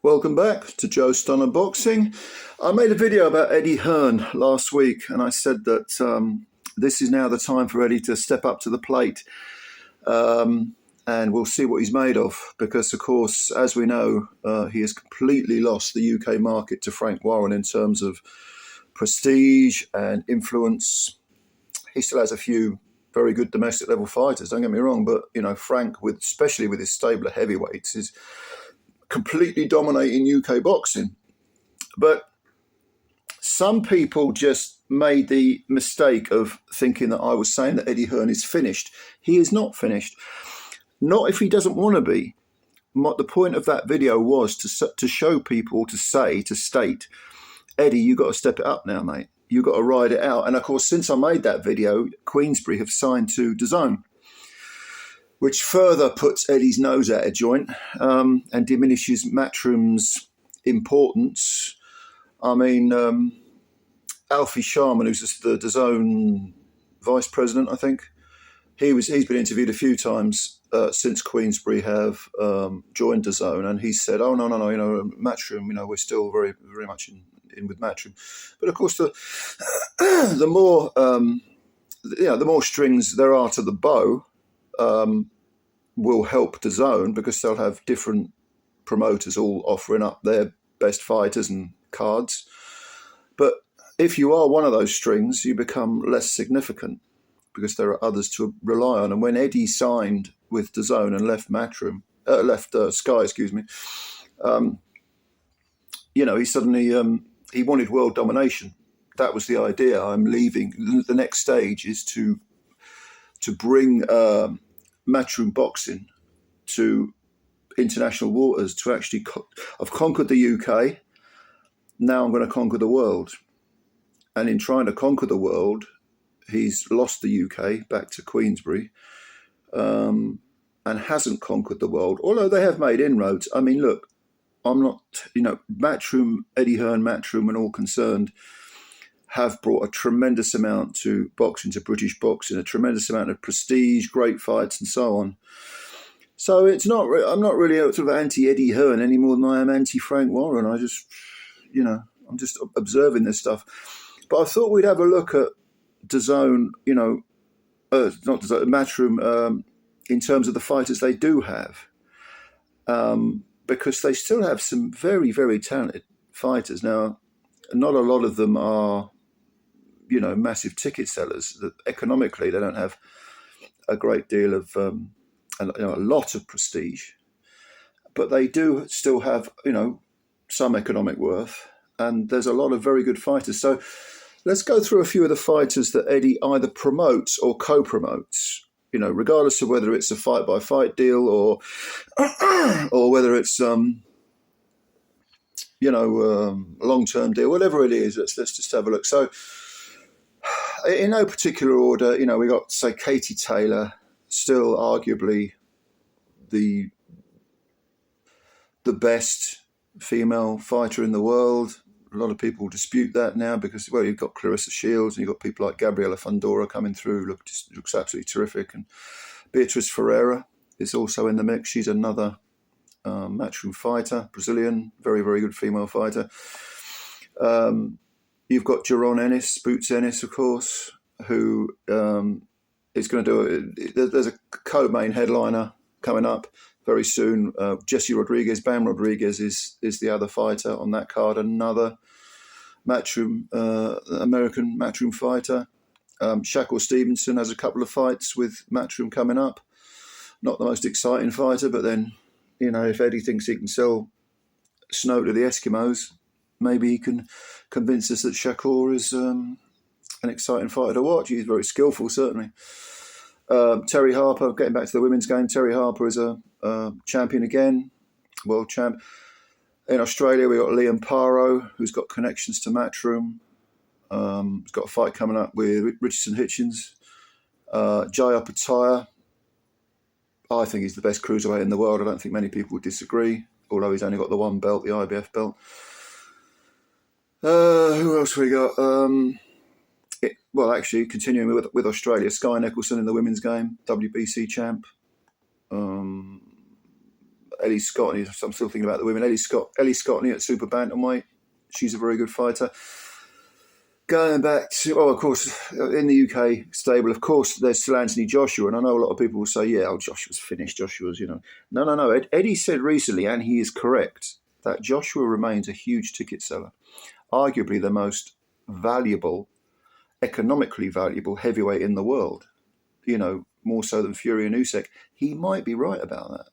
Welcome back to Joe Stunner Boxing. I made a video about Eddie Hearn last week, and I said that this is now the time for Eddie to step up to the plate, and we'll see what he's made of, because, of course, as we know, he has completely lost the UK market to Frank Warren in terms of prestige and influence. He still has a few very good domestic level fighters, don't get me wrong, but, you know, Frank, especially with his stable of heavyweights, is completely dominating UK boxing. But some people just made the mistake of thinking that I was saying that Eddie Hearn is finished. He is not finished. Not if he doesn't want to be. The point of that video was to show people, to state, Eddie, you got to step it up now, mate. You got to ride it out. And of course, since I made that video, Queensberry have signed to DAZN, which further puts Eddie's nose out of joint and diminishes Matchroom's importance. I mean, Alfie Sharman, who's the DAZN vice president, I think, he's been interviewed a few times since Queensberry have joined DAZN, and he said, "Oh no, you know, Matchroom, you know, we're still very, very much in with Matchroom." But of course, the more strings there are to the bow, will help DAZN, because they'll have different promoters all offering up their best fighters and cards. But if you are one of those strings, you become less significant because there are others to rely on. And when Eddie signed with DAZN and left Sky, you know, he suddenly he wanted world domination. That was the idea. I'm leaving. The next stage is to bring Matchroom boxing to international waters, to actually I've conquered the UK, now I'm going to conquer the world. And in trying to conquer the world, he's lost the UK back to Queensberry, and hasn't conquered the world, although they have made inroads. I mean, look, I'm not, you know, Matchroom, Eddie Hearn, Matchroom and all concerned have brought a tremendous amount to boxing, to British boxing, a tremendous amount of prestige, great fights, and so on. So it's not. I'm not really sort of anti-Eddie Hearn any more than I am anti-Frank Warren. I just, you know, I'm just observing this stuff. But I thought we'd have a look at DAZN, you know, not DAZN, Matchroom, in terms of the fighters they do have, because they still have some very, very talented fighters. Now, not a lot of them are, you know, massive ticket sellers. Economically, they don't have a great deal of, a lot of prestige, but they do still have, you know, some economic worth, and there's a lot of very good fighters. So let's go through a few of the fighters that Eddie either promotes or co-promotes, you know, regardless of whether it's a fight-by-fight deal or whether it's, long-term deal, whatever it is. Let's just have a look. So in no particular order, you know, we got, say, Katie Taylor, still arguably the best female fighter in the world. A lot of people dispute that now because, well, you've got Clarissa Shields and you've got people like Gabriela Fundora coming through, looks absolutely terrific. And Beatriz Ferreira is also in the mix. She's another Matchroom fighter, Brazilian, very, very good female fighter. You've got Jaron Ennis, Boots Ennis, of course, who is going to do there's a co-main headliner coming up very soon. Jesse Rodriguez, Bam Rodriguez is the other fighter on that card, another Matchroom, American Matchroom fighter. Shakur Stevenson has a couple of fights with Matchroom coming up. Not the most exciting fighter, but then, you know, if Eddie thinks he can sell snow to the Eskimos, maybe he can convince us that Shakur is an exciting fighter to watch. He's very skillful, certainly. Terry Harper, getting back to the women's game, Terry Harper is a champion again, world champ. In Australia, we got Liam Paro, who's got connections to Matchroom. He's got a fight coming up with Richardson Hitchens. Jai Opataya, I think he's the best cruiserweight in the world. I don't think many people would disagree, although he's only got the one belt, the IBF belt. Who else we got? Actually, continuing with Australia, Sky Nicholson in the women's game, WBC champ. Ellie Scotney. I'm still thinking about the women. Ellie Scotney at super bantamweight. She's a very good fighter. Going back to, of course, in the UK stable, of course, there's still Anthony Joshua. And I know a lot of people will say, Joshua's finished. Joshua's, No. Eddie said recently, and he is correct, that Joshua remains a huge ticket seller. Arguably the most valuable, economically valuable heavyweight in the world. More so than Fury and Usyk. He might be right about that.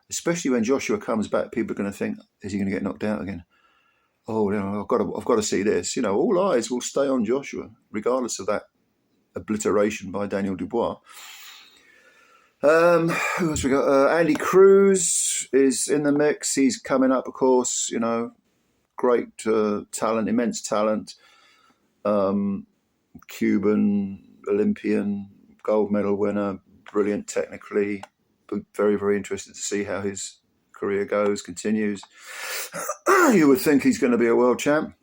Especially when Joshua comes back, people are going to think, is he going to get knocked out again? Oh, I've got to see this. All eyes will stay on Joshua, regardless of that obliteration by Daniel Dubois. Who else we got? Andy Cruz is in the mix. He's coming up, of course. Great talent, immense talent. Cuban, Olympian, gold medal winner, brilliant technically. But very, very interested to see how his career continues. You would think he's going to be a world champ.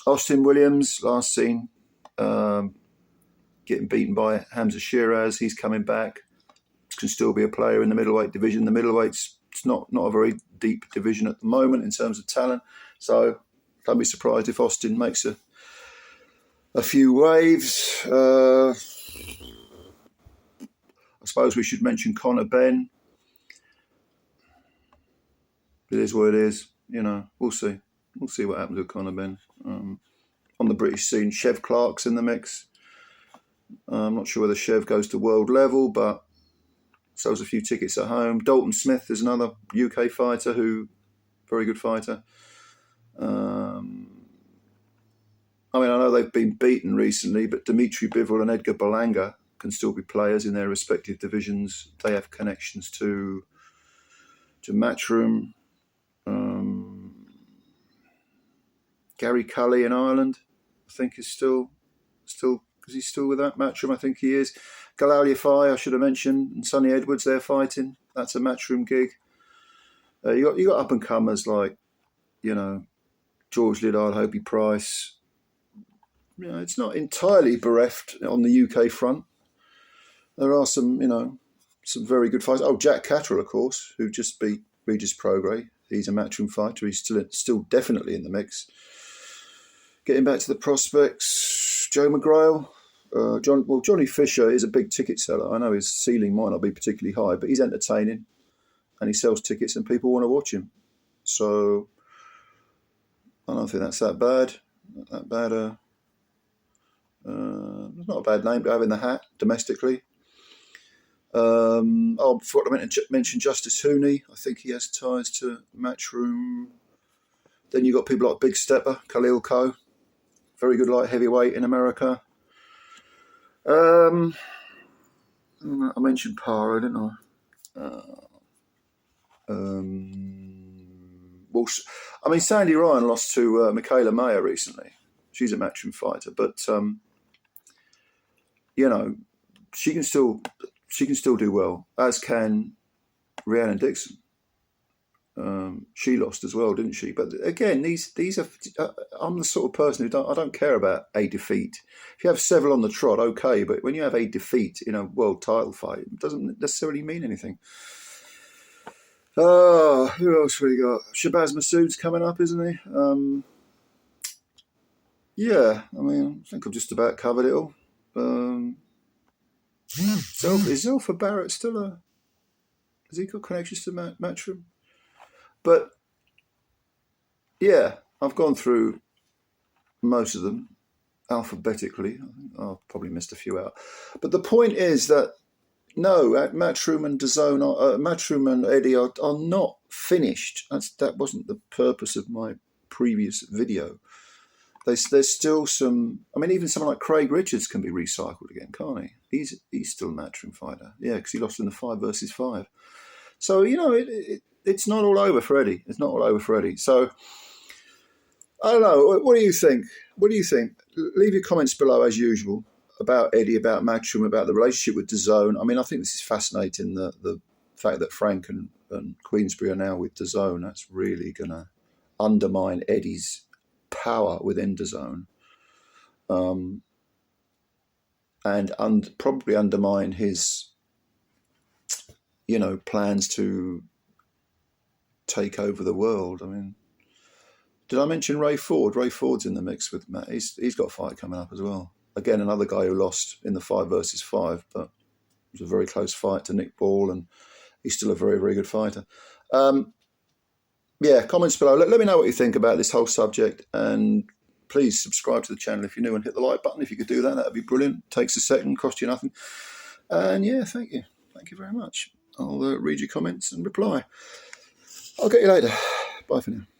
Austin Williams, last seen getting beaten by Hamza Shiraz. He's coming back. Can still be a player in the middleweight division. The middleweight's not a very deep division at the moment in terms of talent. So don't be surprised if Austin makes a few waves. I suppose we should mention Conor Benn. It is what it is. We'll see. We'll see what happens with Conor Benn. On the British scene, Chev Clark's in the mix. I'm not sure whether Chev goes to world level, but sells a few tickets at home. Dalton Smith is another UK fighter very good fighter. I know they've been beaten recently, but Dimitri Bivol and Edgar Berlanga can still be players in their respective divisions. They have connections to Matchroom. Gary Cully in Ireland, I think is still is he still with that Matchroom? I think he is. Galal Yafai, I should have mentioned, and Sonny Edwards, they're fighting. That's a Matchroom gig. You got up and comers like George Liddard, Hobie Price. It's not entirely bereft on the UK front. There are some some very good fights. Oh, Jack Catterall, of course, who just beat Regis Prograis. He's a Matchroom fighter. He's still definitely in the mix. Getting back to the prospects, Joe McGrail. Johnny Fisher is a big ticket seller. I know his ceiling might not be particularly high, but he's entertaining and he sells tickets and people want to watch him. So I don't think that's that bad. Not a bad name to have in the hat domestically. I forgot to mention Justice Hooney. I think he has ties to Matchroom. Then you've got people like Big Stepper, Khalil Coe. Very good light heavyweight in America. I mentioned Paro, didn't I? Sandy Ryan lost to Michaela Mayer recently. She's a Matchroom fighter, but she can still do well, as can Rhiannon Dixon. She lost as well, didn't she? But again, these are. I'm the sort of person who I don't care about a defeat. If you have several on the trot, okay, but when you have a defeat in a world title fight, it doesn't necessarily mean anything. Who else we got? Shabazz Massoud's coming up, isn't he? I think I've just about covered it all. Is Zelfa Barrett still has he got connections to Matchroom? But I've gone through most of them alphabetically. I think I've probably missed a few out. But the point is that Matchroom and DAZN, Matchroom and Eddie are not finished. That wasn't the purpose of my previous video. There's still some. Even someone like Craig Richards can be recycled again, can't he? He's still a Matchroom fighter. Yeah, because he lost in the 5 versus 5. So it's not all over for Eddie. It's not all over for Eddie. So I don't know. What do you think? Leave your comments below as usual about Eddie, about Matchroom, about the relationship with DAZN. I think this is fascinating. The fact that Frank and Queensberry are now with DAZN. That's really going to undermine Eddie's power within DAZN, and probably undermine his, plans to take over the world. I mean, did I mention Ray Ford? Ray Ford's in the mix with Matt. He's got a fight coming up as well. Again, another guy who lost in the 5 versus 5, but it was a very close fight to Nick Ball, and he's still a very, very good fighter. Yeah, comments below. Let me know what you think about this whole subject, and please subscribe to the channel if you're new and hit the like button. If you could do that, that'd be brilliant. Takes a second, cost you nothing. And yeah, thank you. Thank you very much. I'll read your comments and reply. I'll get you later. Bye for now.